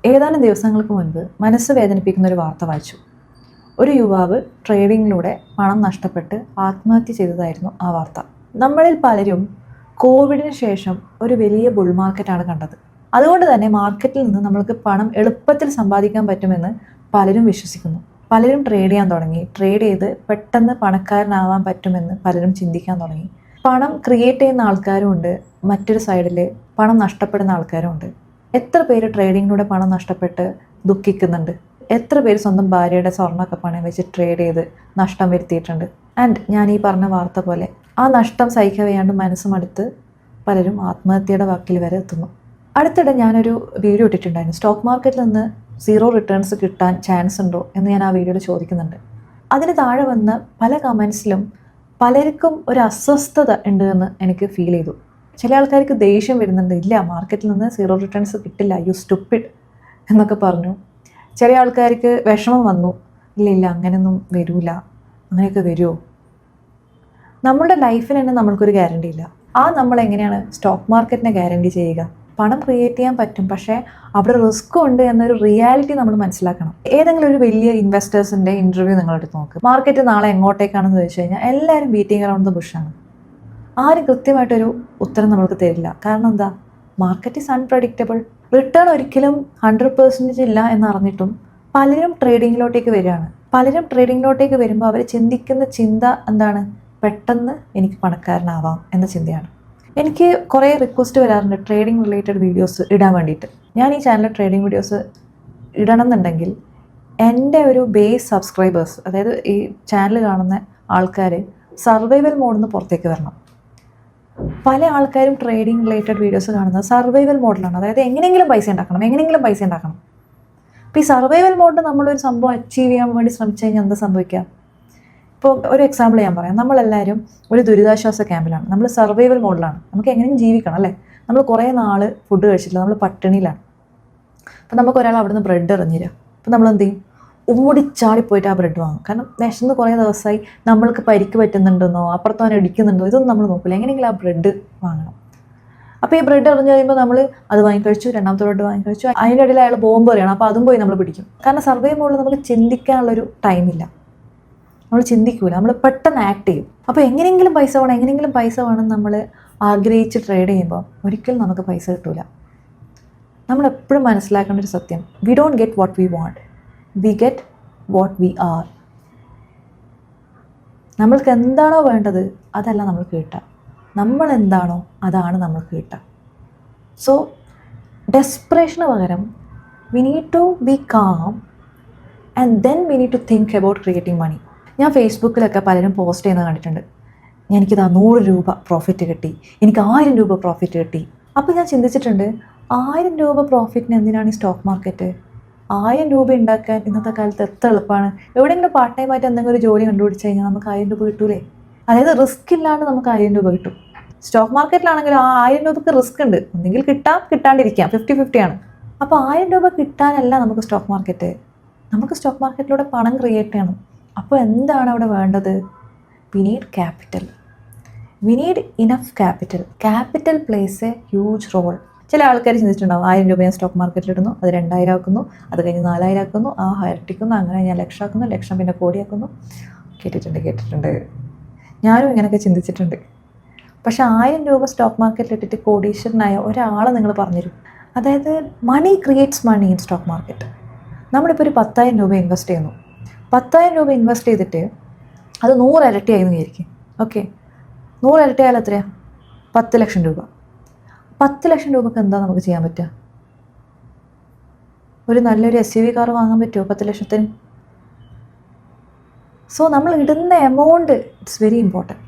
ഏതാനും ദിവസങ്ങൾക്ക് മുൻപ് മനസ്സ് വേദനിപ്പിക്കുന്ന ഒരു വാർത്ത വായിച്ചു. ഒരു യുവാവ് ട്രേഡിങ്ങിലൂടെ പണം നഷ്ടപ്പെട്ട് ആത്മഹത്യ ചെയ്തതായിരുന്നു ആ വാർത്ത. നമ്മളിൽ പലരും കോവിഡിന് ശേഷം ഒരു വലിയ ബുൾ മാർക്കറ്റാണ് കണ്ടത്. അതുകൊണ്ട് തന്നെ മാർക്കറ്റിൽ നിന്ന് നമ്മൾക്ക് പണം എളുപ്പത്തിൽ സമ്പാദിക്കാൻ പറ്റുമെന്ന് പലരും വിശ്വസിക്കുന്നു. പലരും ട്രേഡ് ചെയ്യാൻ തുടങ്ങി. ട്രേഡ് ചെയ്ത് പെട്ടെന്ന് പണക്കാരനാവാൻ പറ്റുമെന്ന് പലരും ചിന്തിക്കാൻ തുടങ്ങി. പണം ക്രിയേറ്റ് ചെയ്യുന്ന ആൾക്കാരും ഉണ്ട്, മറ്റൊരു സൈഡിൽ പണം നഷ്ടപ്പെടുന്ന ആൾക്കാരും ഉണ്ട്. എത്ര പേര് ട്രേഡിങ്ങിലൂടെ പണം നഷ്ടപ്പെട്ട് ദുഃഖിക്കുന്നുണ്ട്? എത്ര പേര് സ്വന്തം ഭാര്യയുടെ സ്വർണ്ണമൊക്കെ പണയം വെച്ച് ട്രേഡ് ചെയ്ത് നഷ്ടം വരുത്തിയിട്ടുണ്ട്? ആൻഡ് ഞാൻ ഈ പറഞ്ഞ വാർത്ത പോലെ ആ നഷ്ടം സഹിക്കവയ്യാണ്ട് മനസ്സുമടുത്ത് പലരും ആത്മഹത്യയുടെ വാക്കിൽ വരെ എത്തുന്നു. അടുത്തിടെ ഞാനൊരു വീഡിയോ ഇട്ടിട്ടുണ്ടായിരുന്നു. സ്റ്റോക്ക് മാർക്കറ്റിൽ നിന്ന് 0 റിട്ടേൺസ് കിട്ടാൻ ചാൻസ് ഉണ്ടോ എന്ന് ഞാൻ ആ വീഡിയോയിൽ ചോദിക്കുന്നുണ്ട്. അതിന് താഴെ വന്ന പല കമൻസിലും പലർക്കും ഒരു അസ്വസ്ഥത ഉണ്ട് എന്ന് എനിക്ക് ഫീൽ ചെയ്തു. ചില ആൾക്കാർക്ക് ദേഷ്യം വരുന്നുണ്ട്, ഇല്ല മാർക്കറ്റിൽ നിന്ന് 0 റിട്ടേൺസ് കിട്ടില്ല, യു സ്റ്റുപ്പിഡ് എന്നൊക്കെ പറഞ്ഞു. ചില ആൾക്കാർക്ക് വിഷമം വന്നു, ഇല്ല അങ്ങനെയൊന്നും വരൂല, അങ്ങനെയൊക്കെ വരുമോ? നമ്മളുടെ ലൈഫിന് തന്നെ നമ്മൾക്കൊരു ഗ്യാരണ്ടി ഇല്ല. നമ്മൾ എങ്ങനെയാണ് സ്റ്റോക്ക് മാർക്കറ്റിനെ ഗ്യാരണ്ടി ചെയ്യുക? പണം ക്രിയേറ്റ് ചെയ്യാൻ പറ്റും, പക്ഷേ അവിടെ റിസ്ക്കും ഉണ്ട് എന്നൊരു റിയാലിറ്റി നമ്മൾ മനസ്സിലാക്കണം. ഏതെങ്കിലും ഒരു വലിയ ഇൻവെസ്റ്റേഴ്സിൻ്റെ ഇൻ്റർവ്യൂ നിങ്ങളെടുത്ത് നോക്ക്. മാർക്കറ്റ് നാളെ എങ്ങോട്ടേക്കാണെന്ന് ചോദിച്ചു കഴിഞ്ഞാൽ എല്ലാവരും ബീറ്റിംഗ് അറൗണ്ട് ദ ബുഷാണ്. ആരും കൃത്യമായിട്ടൊരു ഉത്തരം നമ്മൾക്ക് തരില്ല. കാരണം എന്താ? Market is unpredictable. റിട്ടേൺ ഒരിക്കലും 100% ഇല്ല എന്നറിഞ്ഞിട്ടും പലരും ട്രേഡിങ്ങിലോട്ടേക്ക് വരികയാണ്. പലരും ട്രേഡിങ്ങിലോട്ടേക്ക് വരുമ്പോൾ അവർ ചിന്തിക്കുന്ന ചിന്ത എന്താണ്? പെട്ടെന്ന് എനിക്ക് പണക്കാരനാവാം എന്ന ചിന്തയാണ്. എനിക്ക് കുറേ റിക്വസ്റ്റ് വരാറുണ്ട് ട്രേഡിംഗ് റിലേറ്റഡ് വീഡിയോസ് ഇടാൻ വേണ്ടിയിട്ട്. ഞാൻ ഈ ചാനലിൽ ട്രേഡിംഗ് വീഡിയോസ് ഇടണം എന്നുണ്ടെങ്കിൽ എൻ്റെ ഒരു ബേസ് സബ്സ്ക്രൈബേഴ്സ്, അതായത് ഈ ചാനൽ കാണുന്ന ആൾക്കാർ സർവൈവൽ മോഡിൽ നിന്ന് പുറത്തേക്ക് വരണം. പല ആൾക്കാരും ട്രേഡിംഗ് റിലേറ്റഡ് വീഡിയോസ് കാണുന്നത് സർവൈവൽ മോഡിലാണ്. അതായത് എങ്ങനെയെങ്കിലും പൈസ ഉണ്ടാക്കണം. അപ്പോൾ ഈ സർവൈവൽ മോഡിൽ നമ്മളൊരു സംഭവം അച്ചീവ് ചെയ്യാൻ വേണ്ടി ശ്രമിച്ചു കഴിഞ്ഞാൽ എന്താ സംഭവിക്കുക? ഇപ്പോൾ ഒരു എക്സാമ്പിൾ ഞാൻ പറയാം. നമ്മളെല്ലാവരും ഒരു ദുരിതാശ്വാസ ക്യാമ്പിലാണ്. നമ്മൾ സർവൈവൽ മോഡിലാണ്. നമുക്ക് എങ്ങനെയും ജീവിക്കണം അല്ലേ? നമ്മൾ കുറേ നാൾ ഫുഡ് കഴിച്ചിട്ടില്ല, നമ്മൾ പട്ടിണിയിലാണ്. അപ്പോൾ നമുക്ക് ഒരാൾ അവിടെ നിന്ന് ബ്രെഡ് എറിഞ്ഞില്ല. അപ്പോൾ നമ്മൾ എന്ത് ചെയ്യും? ഓടിച്ചാടിപ്പോയിട്ട് ആ ബ്രെഡ് വാങ്ങും. കാരണം വിശന്ന് കുറേ ദിവസമായി, നമ്മൾക്ക് പരിക്ക് പറ്റുന്നുണ്ടെന്നോ അപ്പുറത്തവൻ ഇടിക്കുന്നുണ്ടോ ഇതൊന്നും നമ്മൾ നോക്കില്ല. എങ്ങനെയെങ്കിലും ആ ബ്രെഡ് വാങ്ങണം. അപ്പോൾ ഈ ബ്രെഡ് എറിഞ്ഞ് കഴിയുമ്പോൾ നമ്മൾ അത് വാങ്ങിക്കഴിച്ചു, രണ്ടാമത്തെ ബ്രെഡ് വാങ്ങിക്കഴിച്ചു. അതിൻ്റെ ഇടയിൽ അയാൾ ബോംബ് എറിയണം, അപ്പോൾ അതും പോയി നമ്മൾ പിടിക്കും. കാരണം സർവൈവൽ മോഡിൽ നമുക്ക് ചിന്തിക്കാനുള്ളൊരു ടൈമില്ല. നമ്മൾ ചിന്തിക്കൂല, നമ്മൾ പെട്ടെന്ന് ആക്ട് ചെയ്യും. അപ്പോൾ എങ്ങനെയെങ്കിലും പൈസ വേണം നമ്മൾ ആഗ്രഹിച്ച് ട്രേഡ് ചെയ്യുമ്പോൾ ഒരിക്കലും നമുക്ക് പൈസ കിട്ടൂല. നമ്മളെപ്പോഴും മനസ്സിലാക്കേണ്ട ഒരു സത്യം, we don't get what we want, we get what we are. നമ്മൾക്ക് എന്താണോ വേണ്ടത് അതല്ല നമ്മൾക്ക് കിട്ടുക, നമ്മൾ എന്താണോ അതാണ് നമ്മൾക്ക് കിട്ടുക. സോ ഡെസ്പറേഷന് പകരം we need to be calm and then we need to think about creating money. ഞാൻ ഫേസ്ബുക്കിലൊക്കെ പലരും പോസ്റ്റ് ചെയ്യുന്നത് കണ്ടിട്ടുണ്ട്. എനിക്കിതാ 100 രൂപ പ്രോഫിറ്റ് കിട്ടി, എനിക്ക് 1000 രൂപ പ്രോഫിറ്റ് കിട്ടി. അപ്പോൾ ഞാൻ ചിന്തിച്ചിട്ടുണ്ട്, 1000 രൂപ പ്രോഫിറ്റിന് എന്തിനാണ് ഈ സ്റ്റോക്ക് മാർക്കറ്റ്? 1000 രൂപ ഉണ്ടാക്കാൻ ഇന്നത്തെ കാലത്ത് എത്ര എളുപ്പമാണ്. എവിടെയെങ്കിലും പാർട്ട് ടൈമായിട്ട് എന്തെങ്കിലും ഒരു ജോലി കണ്ടുപിടിച്ച് കഴിഞ്ഞാൽ നമുക്ക് 1000 രൂപ കിട്ടൂലേ? അതായത് റിസ്ക് ഇല്ലാണ്ട് നമുക്ക് 1000 രൂപ കിട്ടും. സ്റ്റോക്ക് മാർക്കറ്റിലാണെങ്കിൽ 1000 രൂപയ്ക്ക് റിസ്ക് ഉണ്ട്, ഒന്നെങ്കിൽ കിട്ടാം കിട്ടാണ്ടിരിക്കാം, 50-50 ആണ്. അപ്പോൾ 1000 രൂപ കിട്ടാനല്ല നമുക്ക് സ്റ്റോക്ക് മാർക്കറ്റ്. നമുക്ക് സ്റ്റോക്ക് മാർക്കറ്റിലൂടെ പണം ക്രിയേറ്റ് ചെയ്യണം. അപ്പോൾ എന്താണ് അവിടെ വേണ്ടത്? We need capital. We need enough capital. Capital plays a huge role. ചില ആൾക്കാർ ചിന്തിച്ചിട്ടുണ്ടാവും, 1000 രൂപ ഞാൻ സ്റ്റോക്ക് മാർക്കറ്റിൽ ഇടുന്നു, അത് 2000 ആക്കുന്നു, അത് കഴിഞ്ഞ് 4000 ആക്കുന്നു, ഇരട്ടിക്കുന്നു, അങ്ങനെ ഞാൻ ലക്ഷമാക്കുന്നു, ലക്ഷം പിന്നെ കോടിയാക്കുന്നു. കേട്ടിട്ടുണ്ട്. ഞാനും ഇങ്ങനെയൊക്കെ ചിന്തിച്ചിട്ടുണ്ട്. പക്ഷേ 1000 രൂപ സ്റ്റോക്ക് മാർക്കറ്റിൽ ഇട്ടിട്ട് കോടീശ്വരനായ ഒരാളെ നിങ്ങൾ പറഞ്ഞുതരും. അതായത് money creates money in stock market. നമ്മളിപ്പോൾ ഒരു 10,000 രൂപ ഇൻവെസ്റ്റ് ചെയ്യുന്നു. 10,000 രൂപ ഇൻവെസ്റ്റ് ചെയ്തിട്ട് അത് 100 ഇരട്ടിയായെന്ന് വിചാരിക്കും. ഓക്കെ, 100 ഇരട്ടിയായാലും എത്രയാണ്? 10 ലക്ഷം രൂപ. 10 ലക്ഷം രൂപക്ക് എന്താ നമുക്ക് ചെയ്യാൻ പറ്റുക? ഒരു നല്ലൊരു SUV കാർ വാങ്ങാൻ പറ്റുമോ 10 ലക്ഷത്തിന്? സോ നമ്മൾ ഇടുന്ന എമൗണ്ട് ഇറ്റ്സ് വെരി ഇമ്പോർട്ടൻറ്റ്.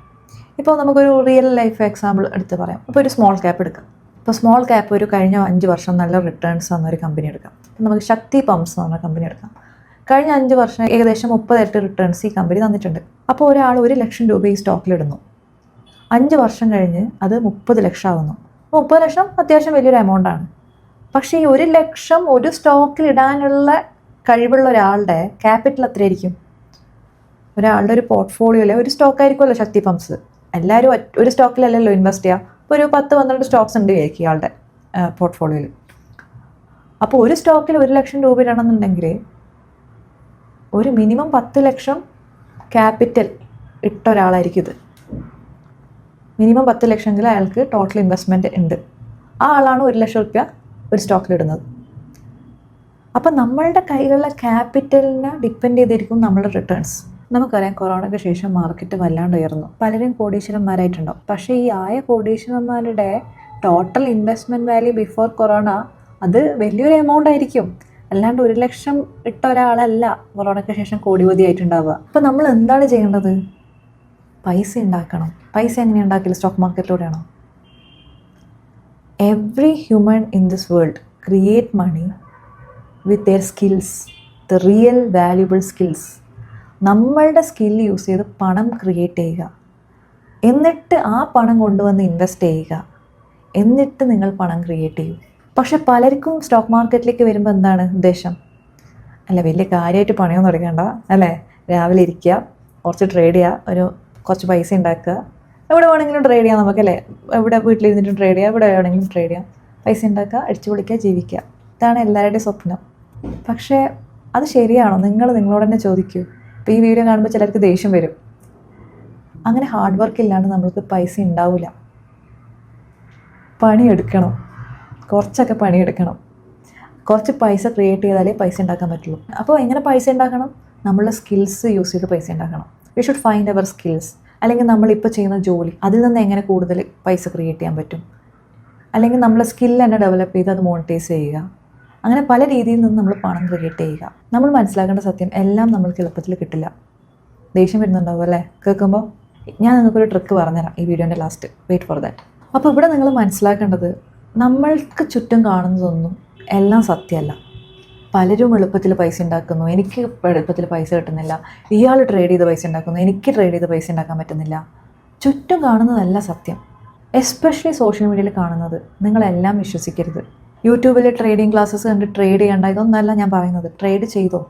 ഇപ്പോൾ നമുക്കൊരു റിയൽ ലൈഫ് എക്സാമ്പിൾ എടുത്ത് പറയാം. ഇപ്പോൾ ഒരു സ്മോൾ ക്യാപ്പ് എടുക്കാം. ഇപ്പോൾ സ്മോൾ ക്യാപ്പ് ഒരു കഴിഞ്ഞ 5 വർഷം നല്ല റിട്ടേൺസ് തന്നൊരു കമ്പനി എടുക്കാം. നമുക്ക് ശക്തി പമ്പ്സ് എന്ന് പറഞ്ഞ കമ്പനി എടുക്കാം. കഴിഞ്ഞ 5 വർഷം ഏകദേശം 38 റിട്ടേൺസ് ഈ കമ്പനി തന്നിട്ടുണ്ട്. അപ്പോൾ ഒരാൾ 1 ലക്ഷം രൂപ ഈ സ്റ്റോക്കിലിടുന്നു. 5 വർഷം കഴിഞ്ഞ് അത് 30 ലക്ഷം ആകുന്നു. 30 ലക്ഷം അത്യാവശ്യം വലിയൊരു എമൗണ്ടാണ്. പക്ഷേ ഈ 1 ലക്ഷം ഒരു സ്റ്റോക്കിൽ ഇടാനുള്ള കഴിവുള്ള ഒരാളുടെ ക്യാപിറ്റൽ എത്രയായിരിക്കും? ഒരാളുടെ ഒരു പോർട്ട്ഫോളിയോയിലെ ഒരു സ്റ്റോക്കായിരിക്കുമല്ലോ ശക്തി പമ്പ്സ്. എല്ലാവരും ഒരു സ്റ്റോക്കിലല്ലല്ലോ ഇൻവെസ്റ്റ് ചെയ്യുക. ഇപ്പോൾ ഒരു 10-12 സ്റ്റോക്സ് ഉണ്ട് വിചാരിക്കും ഇയാളുടെ പോർട്ട്ഫോളിയോയിൽ. അപ്പോൾ ഒരു സ്റ്റോക്കിൽ 1 ലക്ഷം രൂപ ഇടണമെന്നുണ്ടെങ്കിൽ ഒരു മിനിമം 10 ലക്ഷം ക്യാപിറ്റൽ ഇട്ട ഒരാളായിരിക്കും ഇത്. മിനിമം 10 ലക്ഷമെങ്കിലും അയാൾക്ക് ടോട്ടൽ ഇൻവെസ്റ്റ്മെൻറ്റ് ഉണ്ട്. ആ ആളാണ് 1 ലക്ഷം രൂപ ഒരു സ്റ്റോക്കിലിടുന്നത്. അപ്പം നമ്മളുടെ കയ്യിലുള്ള ക്യാപിറ്റലിനെ ഡിപ്പെൻഡ് ചെയ്തിരിക്കും നമ്മളുടെ റിട്ടേൺസ്. നമുക്കറിയാം, കൊറോണയ്ക്ക് ശേഷം മാർക്കറ്റ് വല്ലാണ്ട് ഉയർന്നു. പലരും കോടീശ്വരന്മാരായിട്ടുണ്ടാവും. പക്ഷേ ഈ ആയ കോടീശ്വരന്മാരുടെ total investment value before corona അത് വലിയൊരു എമൗണ്ട് ആയിരിക്കും. അല്ലാണ്ട് 1 ലക്ഷം ഇട്ട ഒരാളല്ല കൊറോണയ്ക്ക് ശേഷം കോടിപതി ആയിട്ടുണ്ടാവുക. അപ്പോൾ നമ്മൾ എന്താണ് ചെയ്യേണ്ടത്? പൈസ ഉണ്ടാക്കണം. പൈസ എങ്ങനെ ഉണ്ടാക്കില്ല? സ്റ്റോക്ക് മാർക്കറ്റിലൂടെയാണോ? Every human in this world create money with their skills, the real valuable skills. നമ്മളുടെ സ്കിൽ യൂസ് ചെയ്ത് പണം ക്രിയേറ്റ് ചെയ്യുക, എന്നിട്ട് ആ പണം കൊണ്ടുവന്ന് ഇൻവെസ്റ്റ് ചെയ്യുക, എന്നിട്ട് നിങ്ങൾ പണം ക്രിയേറ്റ് ചെയ്യും. പക്ഷെ പലർക്കും സ്റ്റോക്ക് മാർക്കറ്റിലേക്ക് വരുമ്പോൾ എന്താണ് ഉദ്ദേശം? അല്ല, വലിയ കാര്യമായിട്ട് പണിയൊന്നും എടുക്കണ്ട, അല്ലേ? രാവിലെ ഇരിക്കുക, കുറച്ച് ട്രേഡ് ചെയ്യുക, കുറച്ച് പൈസ ഉണ്ടാക്കുക. എവിടെ വേണമെങ്കിലും ട്രേഡ് ചെയ്യാം നമുക്കല്ലേ? എവിടെ വീട്ടിലിരുന്നിട്ടും ട്രേഡ് ചെയ്യുക, എവിടെ വേണമെങ്കിലും ട്രേഡ് ചെയ്യാം. പൈസ ഉണ്ടാക്കുക, അടിച്ചു പൊളിക്കുക, ജീവിക്കുക. ഇതാണ് എല്ലാവരുടെയും സ്വപ്നം. പക്ഷേ അത് ശരിയാണോ? നിങ്ങളോട് തന്നെ ചോദിക്കൂ. ഇപ്പോൾ ഈ വീഡിയോ കാണുമ്പോൾ ചിലർക്ക് ദേഷ്യം വരും. അങ്ങനെ ഹാർഡ് വർക്ക് ഇല്ലാണ്ട് നമ്മൾക്ക് പൈസ ഉണ്ടാവില്ല. പണിയെടുക്കണം, കുറച്ചൊക്കെ പണിയെടുക്കണം. കുറച്ച് പൈസ ക്രിയേറ്റ് ചെയ്താലേ പൈസ ഉണ്ടാക്കാൻ പറ്റുള്ളൂ. അപ്പോൾ എങ്ങനെ പൈസ ഉണ്ടാക്കണം? നമ്മളുടെ സ്കിൽസ് യൂസ് ചെയ്ത് പൈസ ഉണ്ടാക്കണം. We should find our skills. അല്ലെങ്കിൽ നമ്മളിപ്പോൾ ചെയ്യുന്ന ജോലി, അതിൽ നിന്ന് എങ്ങനെ കൂടുതൽ പൈസ ക്രിയേറ്റ് ചെയ്യാൻ പറ്റും, അല്ലെങ്കിൽ നമ്മളെ സ്കിൽ തന്നെ ഡെവലപ്പ് ചെയ്ത് അത് മോണിറ്റൈസ് ചെയ്യുക. അങ്ങനെ പല രീതിയിൽ നിന്ന് നമ്മൾ പണം ക്രിയേറ്റ് ചെയ്യുക. നമ്മൾ മനസ്സിലാക്കേണ്ട സത്യം, എല്ലാം നമ്മൾക്ക് എളുപ്പത്തിൽ കിട്ടില്ല. ദേഷ്യം വരുന്നുണ്ടാവും അല്ലേ കേൾക്കുമ്പോൾ? ഞാൻ നിങ്ങൾക്കൊരു ട്രിക്ക് പറഞ്ഞുതരാം ഈ വീഡിയോൻ്റെ ലാസ്റ്റ്. Wait for that. അപ്പോൾ ഇവിടെ നിങ്ങൾ മനസ്സിലാക്കേണ്ടത്, നമ്മൾക്ക് ചുറ്റും കാണുന്നതൊന്നും എല്ലാം സത്യമല്ല. പലരും എളുപ്പത്തിൽ പൈസ ഉണ്ടാക്കുന്നു, എനിക്ക് എളുപ്പത്തിൽ പൈസ കിട്ടുന്നില്ല. ഇയാൾ ട്രേഡ് ചെയ്ത് പൈസ ഉണ്ടാക്കുന്നു, എനിക്ക് ട്രേഡ് ചെയ്ത് പൈസ ഉണ്ടാക്കാൻ പറ്റുന്നില്ല. ചുറ്റും കാണുന്നതല്ല സത്യം. എസ്പെഷ്യലി സോഷ്യൽ മീഡിയയിൽ കാണുന്നത് നിങ്ങളെല്ലാം വിശ്വസിക്കരുത്. യൂട്യൂബിൽ ട്രേഡിംഗ് ക്ലാസ്സസ് കണ്ട് ട്രേഡ് ചെയ്യേണ്ട, ഇതൊന്നല്ല ഞാൻ പറയുന്നത്. ട്രേഡ് ചെയ്തോ,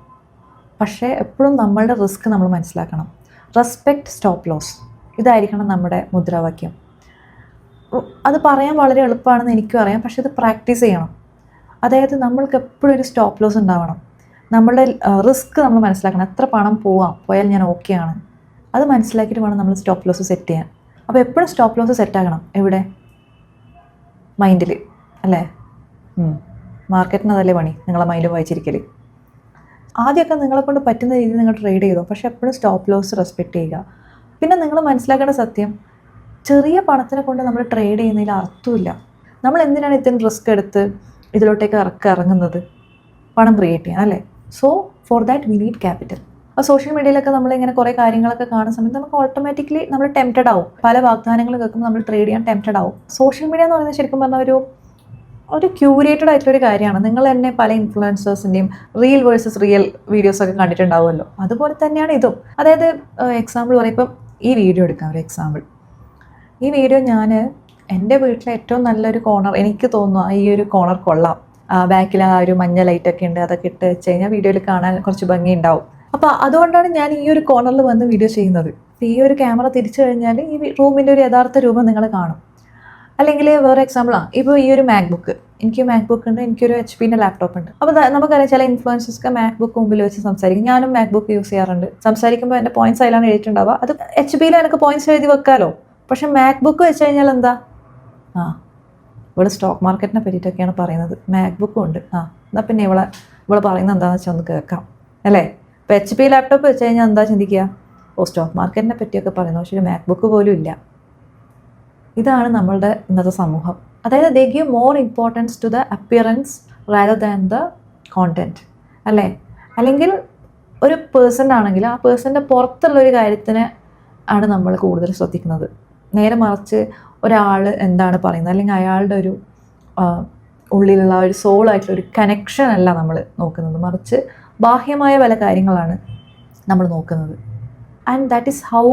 പക്ഷേ എപ്പോഴും നമ്മളുടെ റിസ്ക് നമ്മൾ മനസ്സിലാക്കണം. റെസ്പെക്റ്റ് സ്റ്റോപ്പ് ലോസ്, ഇതായിരിക്കണം നമ്മുടെ മുദ്രാവാക്യം. അത് പറയാൻ വളരെ എളുപ്പമാണെന്ന് എനിക്കും അറിയാം, പക്ഷേ ഇത് പ്രാക്ടീസ് ചെയ്യണം. അതായത് നമ്മൾക്ക് എപ്പോഴും ഒരു സ്റ്റോപ്പ് ലോസ് ഉണ്ടാവണം. നമ്മളുടെ റിസ്ക് നമ്മൾ മനസ്സിലാക്കണം. എത്ര പണം പോയാൽ ഞാൻ ഓക്കെയാണ്, അത് മനസ്സിലാക്കിയിട്ട് വേണം നമ്മൾ സ്റ്റോപ്പ് ലോസ് സെറ്റ് ചെയ്യാൻ. അപ്പോൾ എപ്പോഴും സ്റ്റോപ്പ് ലോസ് സെറ്റാകണം. എവിടെ? മൈൻഡിൽ, അല്ലേ? മാർക്കറ്റിന് അതല്ലേ പണി, നിങ്ങളെ മൈൻഡ് വായിച്ചിരിക്കൽ. ആദ്യമൊക്കെ നിങ്ങളെക്കൊണ്ട് പറ്റുന്ന രീതിയിൽ നിങ്ങൾ ട്രേഡ് ചെയ്തോ, പക്ഷേ എപ്പോഴും സ്റ്റോപ്പ് ലോസ് റെസ്പെക്റ്റ് ചെയ്യുക. പിന്നെ നിങ്ങൾ മനസ്സിലാക്കേണ്ട സത്യം, ചെറിയ പണത്തിനെ കൊണ്ട് നമ്മൾ ട്രേഡ് ചെയ്യുന്നതിൽ അർത്ഥമില്ല. നമ്മൾ എന്തിനാണ് ഇത്രയും റിസ്ക് എടുത്ത് ഇതിലോട്ടേക്ക് ഇറങ്ങുന്നത്? പണം ക്രിയേറ്റ് ചെയ്യാൻ, അല്ലേ? So for that we need capital. അപ്പോൾ സോഷ്യൽ മീഡിയയിലൊക്കെ നമ്മളിങ്ങനെ കുറേ കാര്യങ്ങളൊക്കെ കാണുന്ന സമയത്ത് നമുക്ക് ഓട്ടോമാറ്റിക്കലി നമ്മൾ ടെംപ്റ്റഡ് ആവും. പല വാഗ്ദാനങ്ങൾ കേൾക്കുമ്പോൾ നമ്മൾ ട്രേഡ് ചെയ്യാൻ ടെംപ്റ്റഡ് ആവും. സോഷ്യൽ മീഡിയ എന്ന് പറയുന്നത് ശരിക്കും പറഞ്ഞാൽ ഒരു ക്യൂരേറ്റഡ് ആയിട്ടുള്ളൊരു കാര്യമാണ്. നിങ്ങൾ തന്നെ പല ഇൻഫ്ലുവൻസേഴ്സിൻ്റെയും റിയൽ വേഴ്സസ് റിയൽ വീഡിയോസൊക്കെ കണ്ടിട്ടുണ്ടാവുമല്ലോ. അതുപോലെ തന്നെയാണ് ഇതും. അതായത് എക്സാമ്പിൾ പറയും, ഇപ്പം ഈ വീഡിയോ എടുക്കാം ഒരു എക്സാമ്പിൾ. ഈ വീഡിയോ ഞാൻ എൻ്റെ വീട്ടിലെ ഏറ്റവും നല്ലൊരു കോർണർ, എനിക്ക് തോന്നുന്നു ഈ ഒരു കോർണർ കൊള്ളാം. ബാക്കിൽ ആ ഒരു മഞ്ഞ ലൈറ്റൊക്കെ ഉണ്ട്, അതൊക്കെ ഇട്ട് വെച്ച് കഴിഞ്ഞാൽ വീഡിയോയിൽ കാണാൻ കുറച്ച് ഭംഗി ഉണ്ടാവും. അപ്പോൾ അതുകൊണ്ടാണ് ഞാൻ ഈ ഒരു കോർണറിൽ വന്ന് വീഡിയോ ചെയ്യുന്നത്. ഈ ഒരു ക്യാമറ തിരിച്ചു കഴിഞ്ഞാൽ ഈ റൂമിൻ്റെ ഒരു യഥാർത്ഥ രൂപം നിങ്ങൾ കാണും. അല്ലെങ്കിൽ വേറെ എക്സാമ്പിളാണ്, ഇപ്പോൾ ഈ ഒരു മാക്ബുക്ക്, എനിക്ക് മാക്ബുക്ക് ഉണ്ട്, എനിക്കൊരു HP ലാപ്ടോപ്പ് ഉണ്ട്. അപ്പോൾ നമുക്കറിയാം ചില ഇൻഫ്ലുവൻസേഴ്സൊക്കെ മാക്ബുക്ക് മുമ്പിൽ വെച്ച് സംസാരിക്കും. ഞാനും മാക്ബുക്ക് യൂസ് ചെയ്യാറുണ്ട്. സംസാരിക്കുമ്പോൾ എൻ്റെ പോയിന്റ്സ് അതിലാണ് എഴുതിയിട്ടുണ്ടാവുക. അത് HP എനിക്ക് പോയിന്റ്സ് എഴുതി വെക്കാമല്ലോ. പക്ഷെ മാക്ബുക്ക് വെച്ച് കഴിഞ്ഞാൽ എന്താ? ഇവിടെ സ്റ്റോക്ക് മാർക്കറ്റിനെ പറ്റിയിട്ടൊക്കെയാണ് പറയുന്നത്. മാക്ബുക്കും ഉണ്ട്. എന്നാൽ പിന്നെ ഇവിടെ പറയുന്നത് എന്താണെന്ന് വെച്ചാൽ ഒന്ന് കേൾക്കാം, അല്ലേ? ഇപ്പോൾ HP ലാപ്ടോപ്പ് വെച്ച് കഴിഞ്ഞാൽ എന്താ ചിന്തിക്കുക? സ്റ്റോക്ക് മാർക്കറ്റിനെ പറ്റിയൊക്കെ പറയുന്നു, പക്ഷേ ഒരു മാക്ബുക്ക് പോലും ഇല്ല. ഇതാണ് നമ്മളുടെ ഇന്നത്തെ സമൂഹം. അതായത് they give more importance to the appearance rather than the content, അല്ലേ? അല്ലെങ്കിൽ ഒരു പേഴ്സൺ ആണെങ്കിൽ ആ പേഴ്സൻ്റെ പുറത്തുള്ളൊരു കാര്യത്തിന് ആണ് നമ്മൾ കൂടുതൽ ശ്രദ്ധിക്കുന്നത്. നേരെ മറിച്ച് ഒരാൾ എന്താണ് പറയുന്നത്, അല്ലെങ്കിൽ അയാളുടെ ഒരു ഉള്ളിലുള്ള ഒരു സോളായിട്ടുള്ള ഒരു കണക്ഷൻ അല്ല നമ്മൾ നോക്കുന്നത്, മറിച്ച് ബാഹ്യമായ പല കാര്യങ്ങളാണ് നമ്മൾ നോക്കുന്നത്. And that is how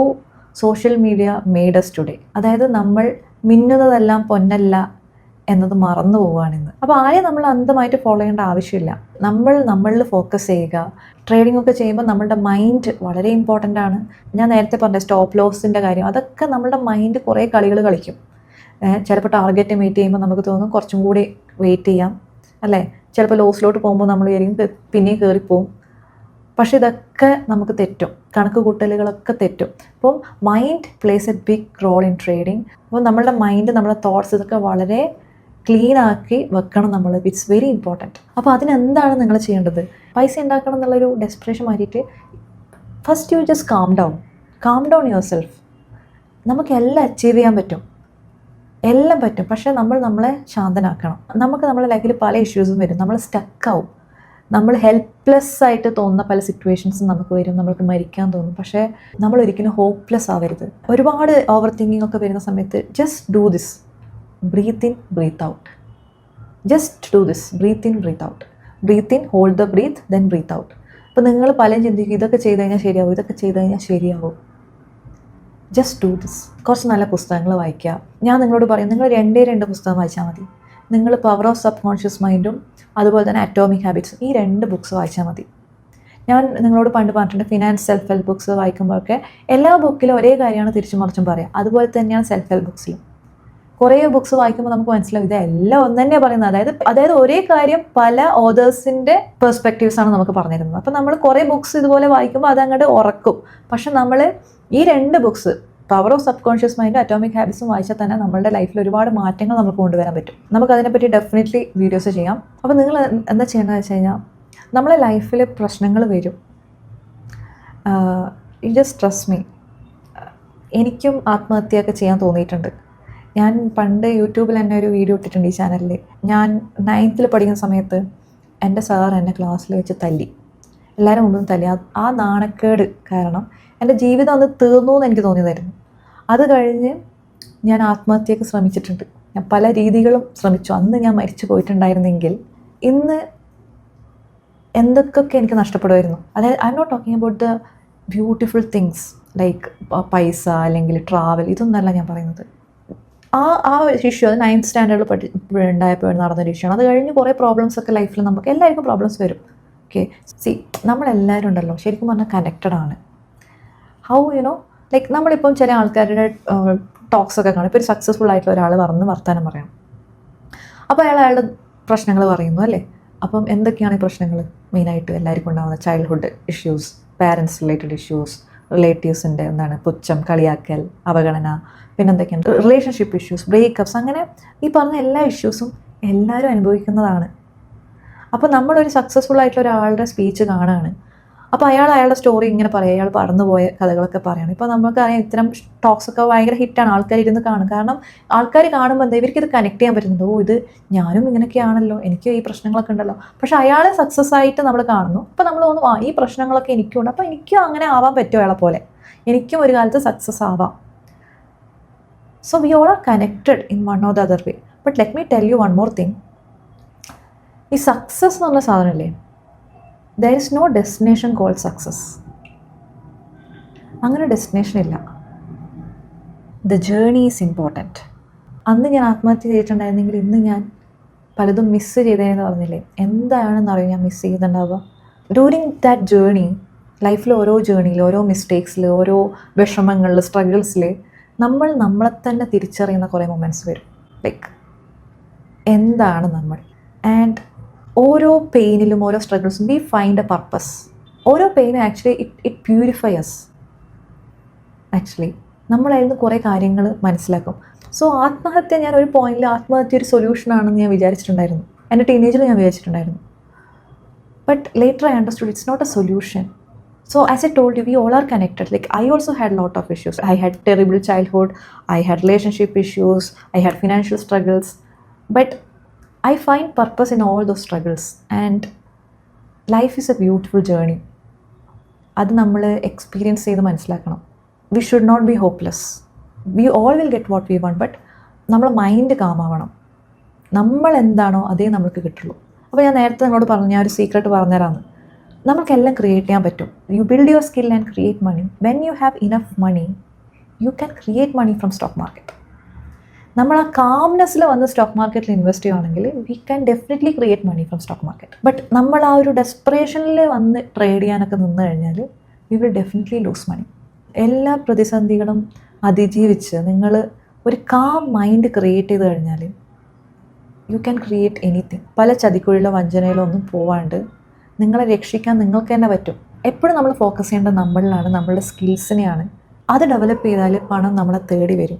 social media made us today. അതായത് നമ്മൾ മിന്നുന്നതെല്ലാം പൊന്നല്ല എന്നത് മറന്നു പോവുകയാണിന്ന്. അപ്പോൾ ആരെയും നമ്മൾ അന്ധമായിട്ട് ഫോളോ ചെയ്യേണ്ട ആവശ്യമില്ല. നമ്മളിൽ ഫോക്കസ് ചെയ്യുക. ട്രേഡിംഗ് ഒക്കെ ചെയ്യുമ്പോൾ നമ്മളുടെ മൈൻഡ് വളരെ ഇമ്പോർട്ടൻ്റ് ആണ്. ഞാൻ നേരത്തെ പറഞ്ഞ സ്റ്റോപ്പ് ലോസിൻ്റെ കാര്യം, അതൊക്കെ നമ്മളുടെ മൈൻഡ് കുറേ കളികൾ കളിക്കും. ചിലപ്പോൾ ടാർഗറ്റ് മീറ്റ് ചെയ്യുമ്പോൾ നമുക്ക് തോന്നും കുറച്ചും കൂടി വെയിറ്റ് ചെയ്യാം, അല്ലേ? ചിലപ്പോൾ ലോസിലോട്ട് പോകുമ്പോൾ നമ്മൾ വിചാരിക്കും പിന്നെയും കയറിപ്പോവും. പക്ഷെ ഇതൊക്കെ നമുക്ക് തെറ്റും, കണക്ക് കൂട്ടലുകളൊക്കെ തെറ്റും. അപ്പം mind plays a big role in trading. അപ്പോൾ നമ്മളുടെ മൈൻഡ്, നമ്മുടെ തോട്ട്സ് ഇതൊക്കെ വളരെ ക്ലീൻ ആക്കി വെക്കണം നമ്മൾ. It's very important. അപ്പോൾ അതിനെന്താണ് നിങ്ങൾ ചെയ്യേണ്ടത്? പൈസ ഉണ്ടാക്കണം എന്നുള്ളൊരു ഡെസ്പിറേഷൻ മാറ്റിയിട്ട് first you just calm down your self. നമുക്ക് എല്ലാം അച്ചീവ് ചെയ്യാൻ പറ്റും, എല്ലാം പറ്റും. പക്ഷേ നമ്മൾ നമ്മളെ ശാന്തനാക്കണം. നമുക്ക് നമ്മുടെ ലൈഫിൽ പല ഇഷ്യൂസും വരും, നമ്മൾ സ്റ്റക്കാവും, നമ്മൾ ഹെൽപ്ലെസ് ആയിട്ട് തോന്നുന്ന പല സിറ്റുവേഷൻസും നമുക്ക് വരും, നമ്മൾക്ക് മരിക്കാൻ തോന്നും. പക്ഷേ നമ്മൾ ഒരിക്കലും ഹോപ്പ്ലെസ് ആവരുത്. ഒരുപാട് ഓവർ തിങ്കിങ് ഒക്കെ വരുന്ന സമയത്ത് just do this, breathe in breathe out. Just do this, breathe in breathe out. Breathe in, hold the breath, then breathe out. അപ്പോൾ നിങ്ങൾ പലരും ചിന്തിക്കും ഇതൊക്കെ ചെയ്ത് കഴിഞ്ഞാൽ ശരിയാവും, ഇതൊക്കെ ചെയ്ത് കഴിഞ്ഞാൽ ശരിയാവും. Just do this. കുറച്ച് നല്ല പുസ്തകങ്ങൾ വായിക്കുക. ഞാൻ നിങ്ങളോട് പറയും, നിങ്ങൾ 2 പുസ്തകം വായിച്ചാൽ മതി. നിങ്ങൾ പവർ ഓഫ് സബ് കോൺഷ്യസ് മൈൻഡും അതുപോലെ തന്നെ അറ്റോമിക് ഹാബിറ്റ്സും, ഈ 2 ബുക്സ് വായിച്ചാൽ മതി. ഞാൻ നിങ്ങളോട് പണ്ട് പറഞ്ഞിട്ടുണ്ട്, ഫിനാൻസ്, സെൽഫ് ഹെൽപ്പ് ബുക്സ് വായിക്കുമ്പോഴൊക്കെ എല്ലാ ബുക്കിലും ഒരേ കാര്യമാണ് തിരിച്ചും മറിച്ചും പറയാം. അതുപോലെ തന്നെയാണ് സെൽഫ് ഹെൽപ്പ് ബുക്സിലും. കുറേ ബുക്സ് വായിക്കുമ്പോൾ നമുക്ക് മനസ്സിലാവും ഇതെല്ലാം ഒന്ന് തന്നെയാണ് പറയുന്നത്. അതായത് ഒരേ കാര്യം പല ഓതേഴ്സിൻ്റെ പെർസ്പെക്റ്റീവ്സാണ് നമുക്ക് പറഞ്ഞിരുന്നത്. അപ്പോൾ നമ്മൾ കുറേ ബുക്സ് ഇതുപോലെ വായിക്കുമ്പോൾ അതങ്ങോട്ട് ഉറക്കും. പക്ഷെ നമ്മൾ ഈ 2 books, power of subconscious മൈൻഡും അറ്റോമിക് ഹാബിറ്റ്സും വായിച്ചാൽ തന്നെ നമ്മളുടെ ലൈഫിൽ ഒരുപാട് മാറ്റങ്ങൾ നമുക്ക് കൊണ്ടുവരാൻ പറ്റും. നമുക്കതിനെപ്പറ്റി ഡെഫിനറ്റ്ലി വീഡിയോസ് ചെയ്യാം. അപ്പോൾ നിങ്ങൾ എന്താ ചെയ്യേണ്ടതെന്ന് വെച്ച് കഴിഞ്ഞാൽ, നമ്മളെ ലൈഫിൽ പ്രശ്നങ്ങൾ വരും. You just trust me. എനിക്കും ആത്മഹത്യയൊക്കെ ചെയ്യാൻ തോന്നിയിട്ടുണ്ട്. ഞാൻ പണ്ട് യൂട്യൂബിൽ തന്നെ ഒരു വീഡിയോ ഇട്ടിട്ടുണ്ട് ഈ ചാനലിൽ. ഞാൻ 9th പഠിക്കുന്ന സമയത്ത് എൻ്റെ സാർ എന്നെ ക്ലാസ്സിൽ വെച്ച് തല്ലി, എല്ലാവരും മുമ്പും തല്ലി. ആ നാണക്കേട് കാരണം എൻ്റെ ജീവിതം അന്ന് തീർന്നു എന്ന് എനിക്ക് തോന്നിയതായിരുന്നു. അത് കഴിഞ്ഞ് ഞാൻ ആത്മഹത്യക്ക് ശ്രമിച്ചിട്ടുണ്ട്. ഞാൻ പല രീതികളും ശ്രമിച്ചു. അന്ന് ഞാൻ മരിച്ചു പോയിട്ടുണ്ടായിരുന്നെങ്കിൽ ഇന്ന് എന്തൊക്കെ എനിക്ക് നഷ്ടപ്പെടുമായിരുന്നു. അതായത് I am not talking about the beautiful things like പൈസ അല്ലെങ്കിൽ ട്രാവൽ, ഇതൊന്നല്ല ഞാൻ പറയുന്നത്. ആ ഒരു ഇഷ്യൂ അത് 9th സ്റ്റാൻഡേർഡിൽ ഉണ്ടായപ്പോൾ നടന്നൊരു ഇഷ്യൂ ആണ്. അത് കഴിഞ്ഞ് കുറേ പ്രോബ്ലംസ് ഒക്കെ ലൈഫിൽ നമുക്ക് എല്ലാവർക്കും പ്രോബ്ലംസ് വരും. ഓക്കെ, നമ്മളെല്ലാവരും ഉണ്ടല്ലോ ശരിക്കും പറഞ്ഞാൽ കണക്റ്റഡ് ആണ്. ഹൗ ലൈക്ക് നമ്മളിപ്പം ചില ആൾക്കാരുടെ ടോക്സ് ഒക്കെ കാണും. ഇപ്പോൾ ഒരു സക്സസ്ഫുൾ ആയിട്ടുള്ള ഒരാൾ വർത്താനം പറയാം. അപ്പോൾ അയാളുടെ പ്രശ്നങ്ങൾ പറയുന്നു അല്ലേ. അപ്പം എന്തൊക്കെയാണ് ഈ പ്രശ്നങ്ങൾ? മെയിനായിട്ട് എല്ലാവർക്കും ഉണ്ടാകുന്ന childhood issues, parents related issues, റിലേറ്റീവ്സിൻ്റെ പുച്ഛം, കളിയാക്കൽ, അവഗണന, പിന്നെന്തൊക്കെയാണ് റിലേഷൻഷിപ്പ് ഇഷ്യൂസ്, ബ്രേക്കപ്സ്, അങ്ങനെ ഈ പറഞ്ഞ എല്ലാ ഇഷ്യൂസും എല്ലാവരും അനുഭവിക്കുന്നതാണ്. അപ്പോൾ നമ്മളൊരു സക്സസ്ഫുൾ ആയിട്ടുള്ള ഒരാളുടെ സ്പീച്ച് കാണുകയാണ്. അപ്പോൾ അയാളുടെ സ്റ്റോറി ഇങ്ങനെ പറയാം, അയാൾ പറന്നുപോയ കഥകളൊക്കെ പറയണം. ഇപ്പോൾ നമുക്കറിയാം ഇത്തരം ടോക്സൊക്കെ ഭയങ്കര ഹിറ്റാണ്, ആൾക്കാർ ഇരുന്ന് കാണും. കാരണം ആൾക്കാർ കാണുമ്പോൾ എന്താ ഇവർക്ക് ഇത് കണക്ട് ചെയ്യാൻ പറ്റുന്നുണ്ട്. ഓ, ഇത് ഞാനും ഇങ്ങനെയൊക്കെയാണല്ലോ, എനിക്ക് ഈ പ്രശ്നങ്ങളൊക്കെ ഉണ്ടല്ലോ. പക്ഷേ അയാളെ സക്സസ് ആയിട്ട് നമ്മൾ കാണുന്നു. അപ്പോൾ നമ്മൾ തോന്നുന്നു ഈ പ്രശ്നങ്ങളൊക്കെ എനിക്കുണ്ട്, അപ്പോൾ എനിക്കും അങ്ങനെ ആവാൻ പറ്റുമോ അയാളെ പോലെ, എനിക്കും ഒരു കാലത്ത് സക്സസ് ആവാം. So we all are connected in one or the other way. But let me tell you one more thing. ഈ സക്സസ് എന്നുള്ള സാധനമല്ലേ, there is no destination called success. അങ്ങനെ ഡെസ്റ്റിനേഷൻ ഇല്ല. The journey is important. അന്ന് ഞാൻ ആത്മഹത്യ ചെയ്തിട്ടുണ്ടായിരുന്നെങ്കിൽ ഇന്ന് ഞാൻ പലതും മിസ്സ് ചെയ്തതെന്ന് പറഞ്ഞില്ലേ, എന്താണെന്നറിയാം ഞാൻ മിസ്സ് ചെയ്തിട്ടുണ്ടാവുക. ഡ്യൂറിങ് ദാറ്റ് ജേർണി, ലൈഫിൽ ഓരോ ജേർണിയിൽ, ഓരോ മിസ്റ്റേക്സിൽ, ഓരോ വിഷമങ്ങളിൽ, സ്ട്രഗിൾസിൽ നമ്മളെ തന്നെ തിരിച്ചറിയുന്ന കുറേ മൊമെൻറ്റ്സ് വരും. ലൈക്ക് എന്താണ് നമ്മൾ, ആൻഡ് ഓരോ പെയിനിലും ഓരോ സ്ട്രഗിൾസും വി ഫൈൻഡ് എ പർപ്പസ്. ഓരോ പെയിനും actually it purify us. Actually നമ്മളതിൽ നിന്ന് കുറേ കാര്യങ്ങൾ മനസ്സിലാക്കും. സോ ആത്മഹത്യ, ഞാൻ ഒരു പോയിന്റിൽ ആത്മഹത്യ ഒരു സൊല്യൂഷനാണെന്ന് ഞാൻ വിചാരിച്ചിട്ടുണ്ടായിരുന്നു. എൻ്റെ ടീനേജിൽ ഞാൻ വിചാരിച്ചിട്ടുണ്ടായിരുന്നു. But later I understood it's not a solution. So as I told you, we all are connected. Like I also had a lot of issues. I had terrible childhood. I had relationship issues. I had financial struggles. But I find purpose in all those struggles. And life is a beautiful journey. അത് നമ്മൾ experience ചെയ്ത് മനസ്സിലാക്കണം. We should not be hopeless. We all will get what we want. But നമ്മളെ mind കാമാവണം. നമ്മൾ എന്താണോ അതേ നമുക്ക് കിട്ടുള്ളൂ. അപ്പോൾ ഞാൻ നേരത്തെ നിങ്ങളോട് പറഞ്ഞു, ഞാൻ ഒരു സീക്രട്ട് പറഞ്ഞുതരാമെന്ന്. നമുക്കെല്ലാം ക്രിയേറ്റ് ചെയ്യാൻ പറ്റും. You build your skill and create money. When you have enough money, you can create money from stock market. നമ്മൾ ആ കാംനെസ്സിൽ വന്ന് സ്റ്റോക്ക് മാർക്കറ്റിൽ ഇൻവെസ്റ്റ് ചെയ്യുകയാണെങ്കിൽ we can definitely create money from stock market. But നമ്മൾ ആ ഒരു ഡെസ്പറേഷനിൽ വന്ന് ട്രേഡ് ചെയ്യാനൊക്കെ നിന്ന് കഴിഞ്ഞാൽ we will definitely lose money. എല്ലാ പ്രതിസന്ധികളും അതിജീവിച്ച് നിങ്ങൾ ഒരു കാം മൈൻഡ് ക്രിയേറ്റ് ചെയ്ത് കഴിഞ്ഞാൽ യു ക്യാൻ ക്രിയേറ്റ് എനിത്തിങ്. പല ചതിക്കുഴിയിലോ വഞ്ചനയിലോ ഒന്നും പോവാണ്ട് നിങ്ങളെ രക്ഷിക്കാൻ നിങ്ങൾക്ക് തന്നെ പറ്റും. എപ്പോഴും നമ്മൾ ഫോക്കസ് ചെയ്യേണ്ടത് നമ്മളിലാണ്, നമ്മളുടെ സ്കിൽസിനെയാണ്. അത് ഡെവലപ്പ് ചെയ്താൽ പണം നമ്മളെ തേടി വരും.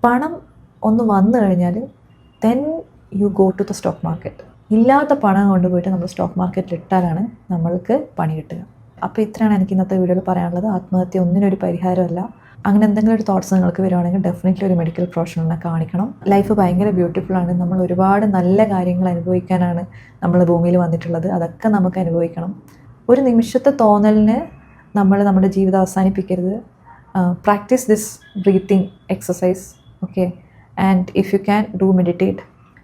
പണം ഒന്ന് വന്നു കഴിഞ്ഞാൽ then you go to the stock market. ഇല്ലാത്ത പണം കൊണ്ടുപോയിട്ട് നമ്മൾ സ്റ്റോക്ക് മാർക്കറ്റിൽ ഇട്ടാലാണ് നമ്മൾക്ക് പണി കിട്ടുക. അപ്പോൾ ഇത്രയാണ് എനിക്ക് ഇന്നത്തെ വീഡിയോയിൽ പറയാനുള്ളത്. ആത്മഹത്യ ഒന്നിനൊരു പരിഹാരമല്ല. അങ്ങനെ എന്തെങ്കിലും ഒരു തോട്ട്സ് നിങ്ങൾക്ക് വരുവാണെങ്കിൽ ഡെഫിനറ്റ്ലി ഒരു മെഡിക്കൽ പ്രൊഫഷണലിനെ കാണിക്കണം. ലൈഫ് ഭയങ്കര ബ്യൂട്ടിഫുള്ളാണ്. നമ്മൾ ഒരുപാട് നല്ല കാര്യങ്ങൾ അനുഭവിക്കാനാണ് നമ്മൾ ഭൂമിയിൽ വന്നിട്ടുള്ളത്. അതൊക്കെ നമുക്ക് അനുഭവിക്കണം. ഒരു നിമിഷത്തെ തോന്നലിന് നമ്മൾ നമ്മുടെ ജീവിതം അവസാനിപ്പിക്കരുത്. Practice this breathing exercise, okay? And if you can do meditate,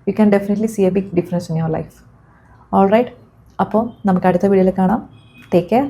you can definitely see a big difference in your life. All right, അപ്പോൾ നമുക്ക് അടുത്ത വീഡിയോയിൽ കാണാം. Take care.